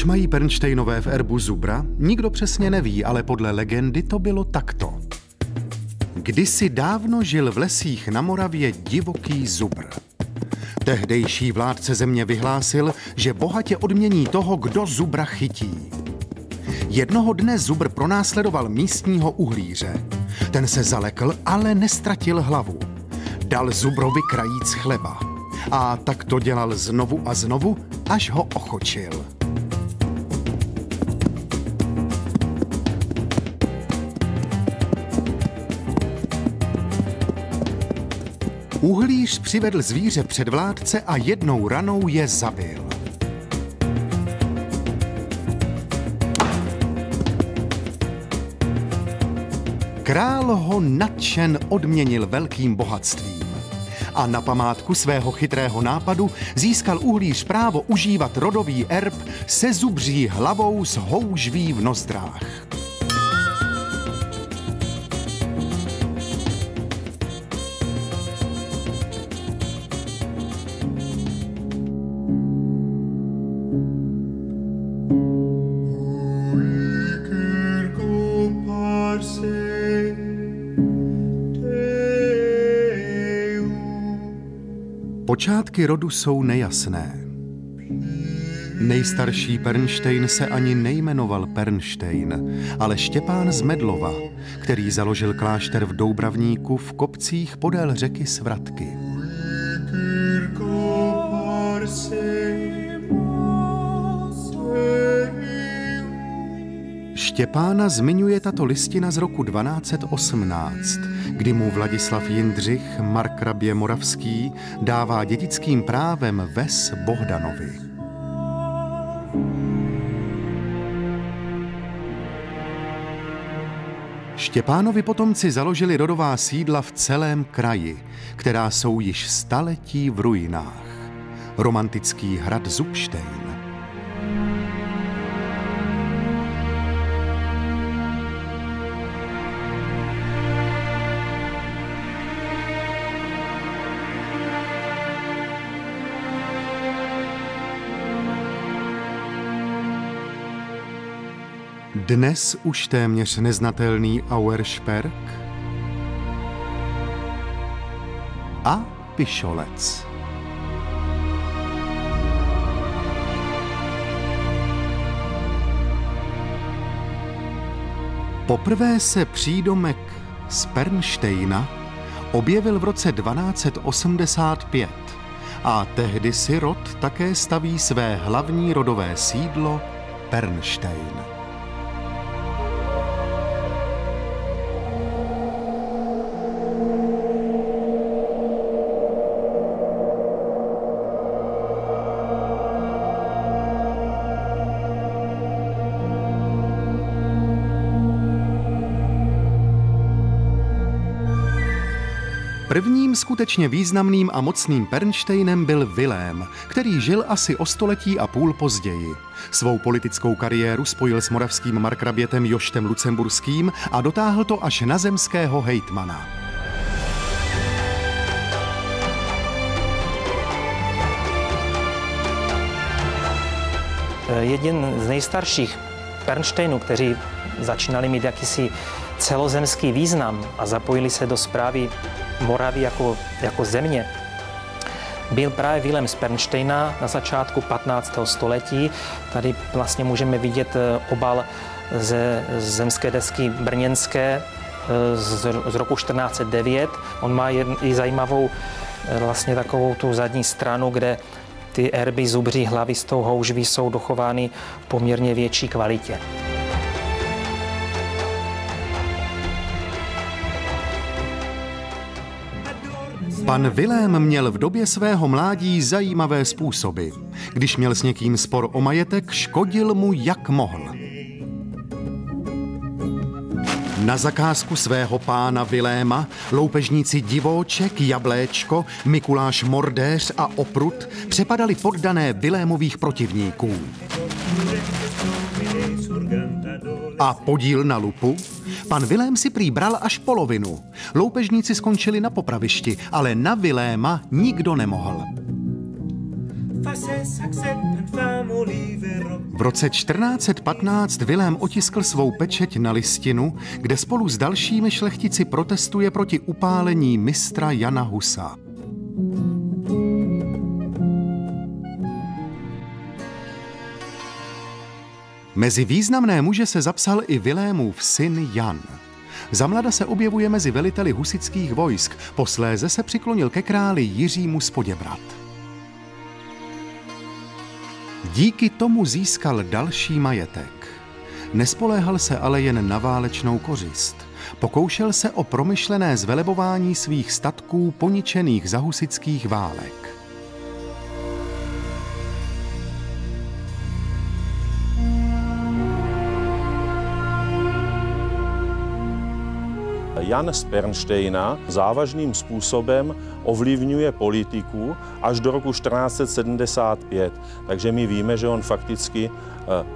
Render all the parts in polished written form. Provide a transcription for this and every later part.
Proč mají Pernštejnové v erbu zubra? Nikdo přesně neví, ale podle legendy to bylo takto. Kdysi dávno žil v lesích na Moravě divoký zubr. Tehdejší vládce země vyhlásil, že bohatě odmění toho, kdo zubra chytí. Jednoho dne zubr pronásledoval místního uhlíře. Ten se zalekl, ale nestratil hlavu. Dal zubrovi krajíc chleba. A tak to dělal znovu a znovu, až ho ochočil. Uhlíř přivedl zvíře před vládce a jednou ranou je zabil. Král ho nadšen odměnil velkým bohatstvím. A na památku svého chytrého nápadu získal uhlíř právo užívat rodový erb se zubří hlavou s houžví v nozdrách. Počátky rodu jsou nejasné. Nejstarší Pernštejn se ani nejmenoval Pernštejn, ale Štěpán z Medlova, který založil klášter v Doubravníku v kopcích podél řeky Svratky. Štěpána zmiňuje tato listina z roku 1218, kdy mu Vladislav Jindřich, markrabě moravský, dává dědickým právem ves Bohdanovi. Štěpánovi potomci založili rodová sídla v celém kraji, která jsou již staletí v ruinách. Romantický hrad Zubštejn. Dnes už téměř neznatelný Auersperg a Pišolec. Poprvé se přídomek z Pernštejna objevil v roce 1285 a tehdy si rod také staví své hlavní rodové sídlo Pernštejn. Prvním skutečně významným a mocným Pernštejnem byl Vilém, který žil asi o 150 let později. Svou politickou kariéru spojil s moravským markrabětem Joštem Lucemburským a dotáhl to až na zemského hejtmana. Jeden z nejstarších Pernštejnů, kteří začínali mít jakýsi celozemský význam a zapojili se do správy Moravy jako země, byl právě Vilém z Pernštejna na začátku 15. století. Tady vlastně můžeme vidět obal ze zemské desky brněnské z roku 1409. On má i zajímavou vlastně takovou tu zadní stranu, kde ty erby zubří hlavy s tou houžví jsou dochovány v poměrně větší kvalitě. Pan Vilém měl v době svého mládí zajímavé způsoby. Když měl s někým spor o majetek, škodil mu jak mohl. Na zakázku svého pána Viléma loupežníci Divóček, Jabléčko, Mikuláš Mordéř a Oprut přepadali poddané Vilémových protivníků. A podíl na lupu? Pan Vilém si prý bral až polovinu. Loupežníci skončili na popravišti, ale na Viléma nikdo nemohl. V roce 1415 Vilém otiskl svou pečeť na listinu, kde spolu s dalšími šlechtici protestuje proti upálení mistra Jana Husa. Mezi významné muže se zapsal i Vilémův syn Jan. Zamlada se objevuje mezi veliteli husitských vojsk, posléze se přiklonil ke králi Jiřímu z Poděbrad. Díky tomu získal další majetek. Nespoléhal se ale jen na válečnou kořist. Pokoušel se o promyšlené zvelebování svých statků poničených za husitských válek. Jan z Pernštejna závažným způsobem ovlivňuje politiku až do roku 1475. Takže my víme, že on fakticky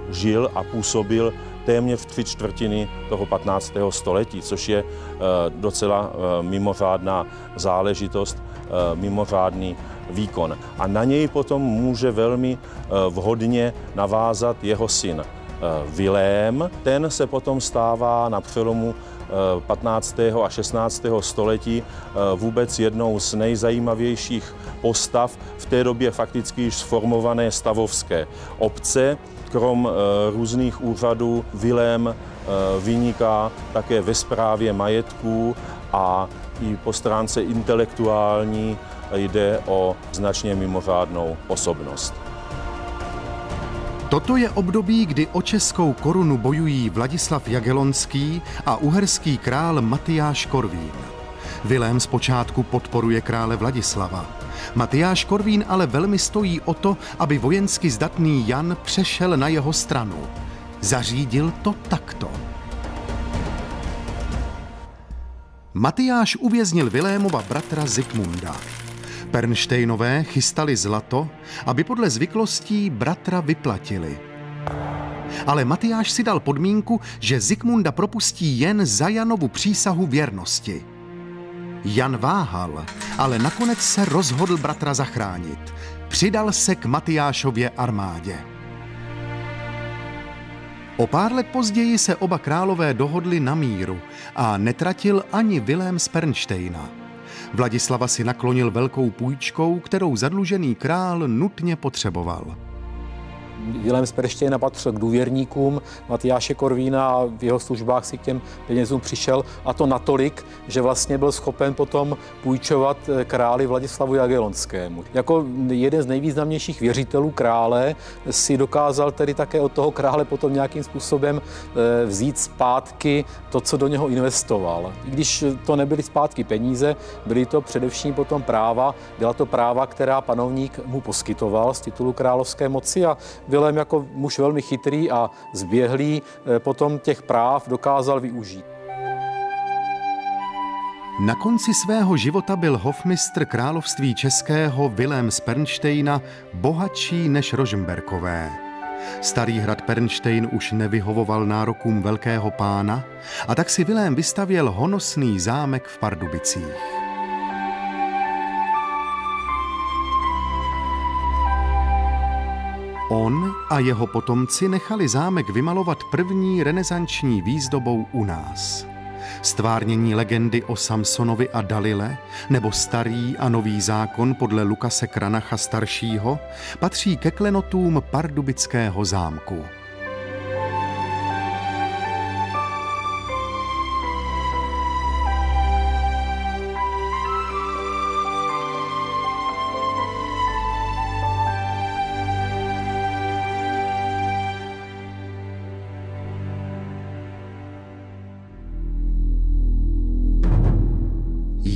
žil a působil téměř v 3/4 toho 15. století, což je docela mimořádná záležitost, mimořádný výkon. A na něj potom může velmi vhodně navázat jeho syn Vilém. Ten se potom stává na přelomu 15. a 16. století vůbec jednou z nejzajímavějších postav v té době fakticky již sformované stavovské obce. Krom různých úřadů Vilém vyniká také ve správě majetků a i po stránce intelektuální jde o značně mimořádnou osobnost. Toto je období, kdy o českou korunu bojují Vladislav Jagellonský a uherský král Matyáš Korvín. Vilém zpočátku podporuje krále Vladislava. Matyáš Korvín ale velmi stojí o to, aby vojensky zdatný Jan přešel na jeho stranu. Zařídil to takto. Matyáš uvěznil Vilémova bratra Zikmunda. Pernštejnové chystali zlato, aby podle zvyklostí bratra vyplatili. Ale Matyáš si dal podmínku, že Zikmunda propustí jen za Janovu přísahu věrnosti. Jan váhal, ale nakonec se rozhodl bratra zachránit. Přidal se k Matyášově armádě. O pár let později se oba králové dohodli na míru a netratil ani Vilém z Pernštejna. Vladislava si naklonil velkou půjčkou, kterou zadlužený král nutně potřeboval. Vilém z Pernštejna patřil k důvěrníkům Matyáše Korvína a v jeho službách si k těm penězům přišel, a to natolik, že vlastně byl schopen potom půjčovat králi Vladislavu Jagellonskému. Jako jeden z nejvýznamnějších věřitelů krále si dokázal tedy také od toho krále potom nějakým způsobem vzít zpátky to, co do něho investoval. I když to nebyly zpátky peníze, byly to především potom práva. Byla to práva, která panovník mu poskytoval z titulu královské moci, a Vilém jako muž velmi chytrý a zběhlý potom těch práv dokázal využít. Na konci svého života byl hofmistr království českého Vilém z Pernštejna bohatší než Rožmberkové. Starý hrad Pernštejn už nevyhovoval nárokům velkého pána, a tak si Vilém vystavěl honosný zámek v Pardubicích. On a jeho potomci nechali zámek vymalovat první renesanční výzdobou u nás. Stvárnění legendy o Samsonovi a Dalile nebo Starý a Nový zákon podle Lukase Kranacha staršího patří ke klenotům Pardubického zámku.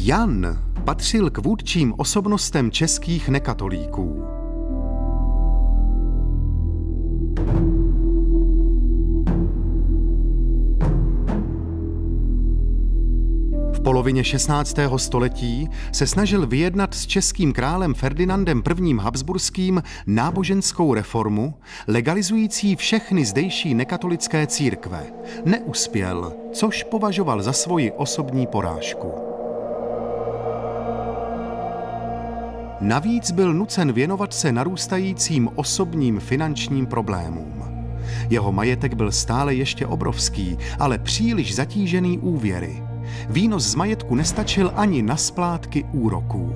Jan patřil k vůdčím osobnostem českých nekatolíků. V polovině 16. století se snažil vyjednat s českým králem Ferdinandem I. Habsburským náboženskou reformu, legalizující všechny zdejší nekatolické církve. Neuspěl, což považoval za svoji osobní porážku. Navíc byl nucen věnovat se narůstajícím osobním finančním problémům. Jeho majetek byl stále ještě obrovský, ale příliš zatížený úvěry. Výnos z majetku nestačil ani na splátky úroků.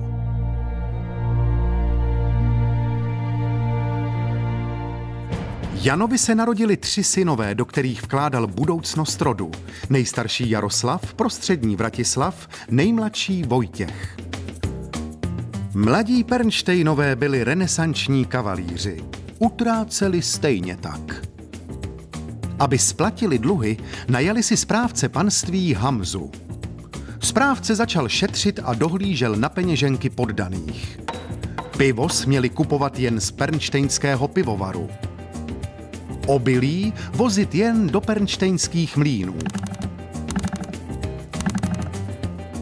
Janovi se narodili 3 synové, do kterých vkládal budoucnost rodu. Nejstarší Jaroslav, prostřední Vratislav, nejmladší Vojtěch. Mladí Pernštejnové byli renesanční kavalíři. Utráceli stejně tak. Aby splatili dluhy, najali si správce panství Hamzu. Správce začal šetřit a dohlížel na peněženky poddaných. Pivo směli kupovat jen z pernštejnského pivovaru. Obilí vozit jen do pernštejnských mlýnů.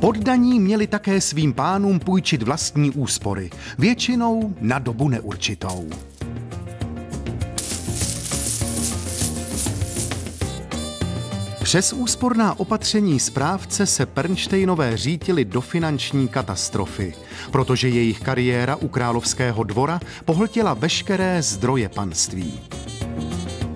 Poddaní měli také svým pánům půjčit vlastní úspory, většinou na dobu neurčitou. Přes úsporná opatření správce se Pernštejnové řítili do finanční katastrofy, protože jejich kariéra u královského dvora pohltila veškeré zdroje panství.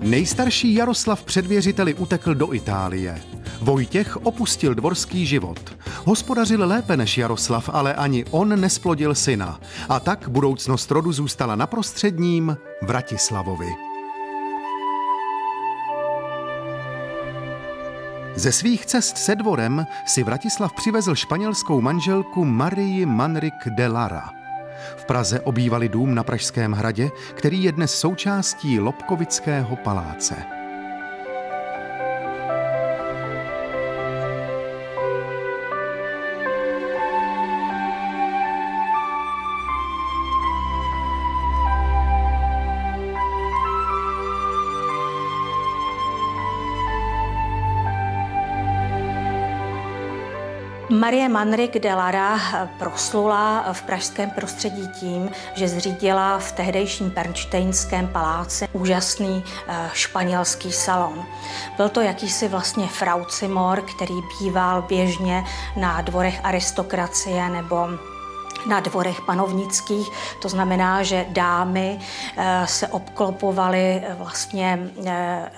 Nejstarší Jaroslav před věřiteli utekl do Itálie. Vojtěch opustil dvorský život. Hospodařil lépe než Jaroslav, ale ani on nesplodil syna. A tak budoucnost rodu zůstala na prostředním Vratislavovi. Ze svých cest se dvorem si Vratislav přivezl španělskou manželku Marii Manrique de Lara. V Praze obývali dům na Pražském hradě, který je dnes součástí Lobkovického paláce. Marie Manrique de Lara proslula v pražském prostředí tím, že zřídila v tehdejším Pernštejnském paláci úžasný španělský salon. Byl to jakýsi vlastně fraucimor, který býval běžně na dvorech aristokracie nebo na dvorech panovnických, to znamená, že dámy se obklopovaly vlastně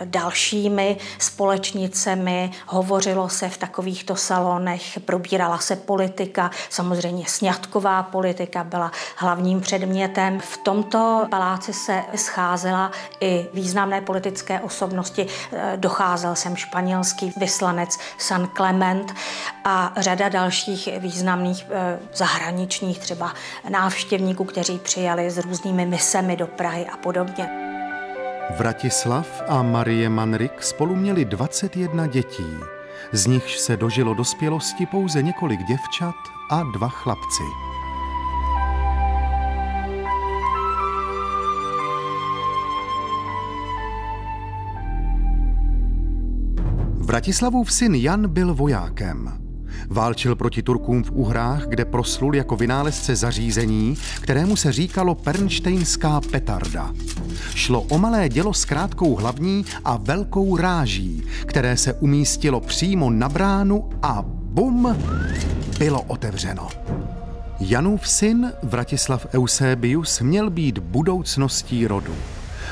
dalšími společnicemi, hovořilo se v takovýchto salonech, probírala se politika, samozřejmě sňatková politika byla hlavním předmětem. V tomto paláci se scházela i významné politické osobnosti, docházel sem španělský vyslanec San Clement a řada dalších významných zahraničních třeba návštěvníků, kteří přijali s různými misemi do Prahy a podobně. Vratislav a Marie Manrique spolu měli 21 dětí. Z nichž se dožilo dospělosti pouze několik děvčat a 2 chlapci. Vratislavův syn Jan byl vojákem. Válčil proti Turkům v Uhrách, kde proslul jako vynálezce zařízení, kterému se říkalo Pernštejnská petarda. Šlo o malé dělo s krátkou hlavní a velkou ráží, které se umístilo přímo na bránu a bum, bylo otevřeno. Janův syn Vratislav Eusebius měl být budoucností rodu.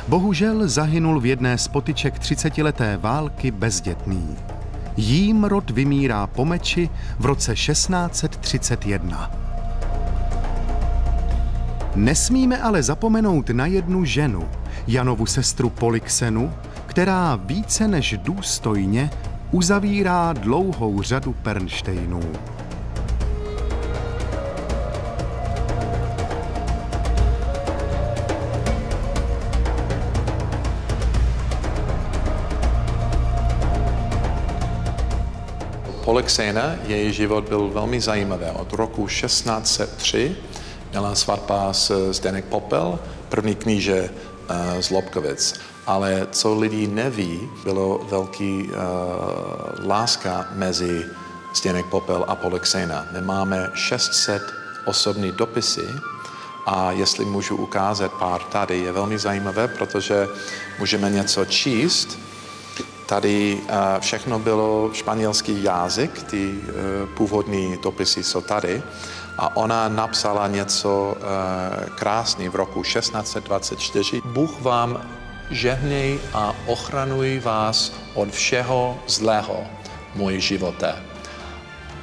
Bohužel zahynul v jedné z potyček 30leté války bezdětný. Jím rod vymírá po meči v roce 1631. Nesmíme ale zapomenout na jednu ženu, Janovu sestru Polyxenu, která více než důstojně uzavírá dlouhou řadu Pernštejnů. Polyxena, její život byl velmi zajímavý. Od roku 1603 měla svatba s Zdeněk Popel, první kníže z Lobkovic. Ale co lidi neví, bylo velký láska mezi Zdeněk Popel a Polyxena. My máme 600 osobní dopisy a jestli můžu ukázat pár tady, je velmi zajímavé, protože můžeme něco číst. Tady všechno bylo španělský jazyk, ty původní dopisy jsou tady, A ona napsala něco krásný v roku 1624. Bůh vám žehnej a ochranuj vás od všeho zlého, můj živote.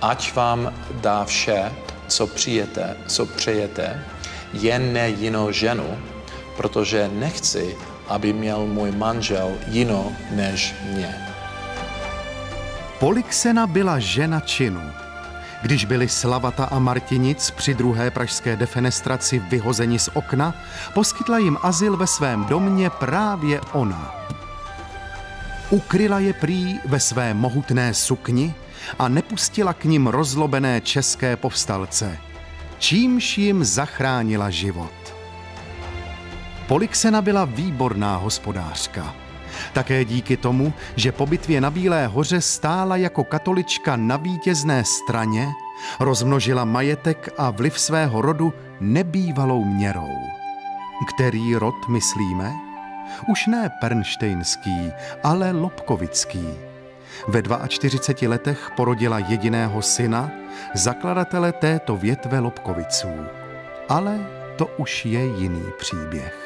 Ať vám dá vše, co přejete, jen ne jinou ženu, protože nechci, aby měl můj manžel jinou než mě. Polyxena byla žena činu. Když byli Slavata a Martinic při druhé pražské defenestraci vyhozeni z okna, poskytla jim azyl ve svém domě právě ona. Ukryla je prý ve své mohutné sukni a nepustila k nim rozlobené české povstalce, čímž jim zachránila život. Polyxena byla výborná hospodářka. Také díky tomu, že po bitvě na Bílé hoře stála jako katolička na vítězné straně, rozmnožila majetek a vliv svého rodu nebývalou měrou. Který rod myslíme? Už ne pernštejnský, ale lobkovický. Ve 42 letech porodila jediného syna, zakladatele této větve Lobkoviců. Ale to už je jiný příběh.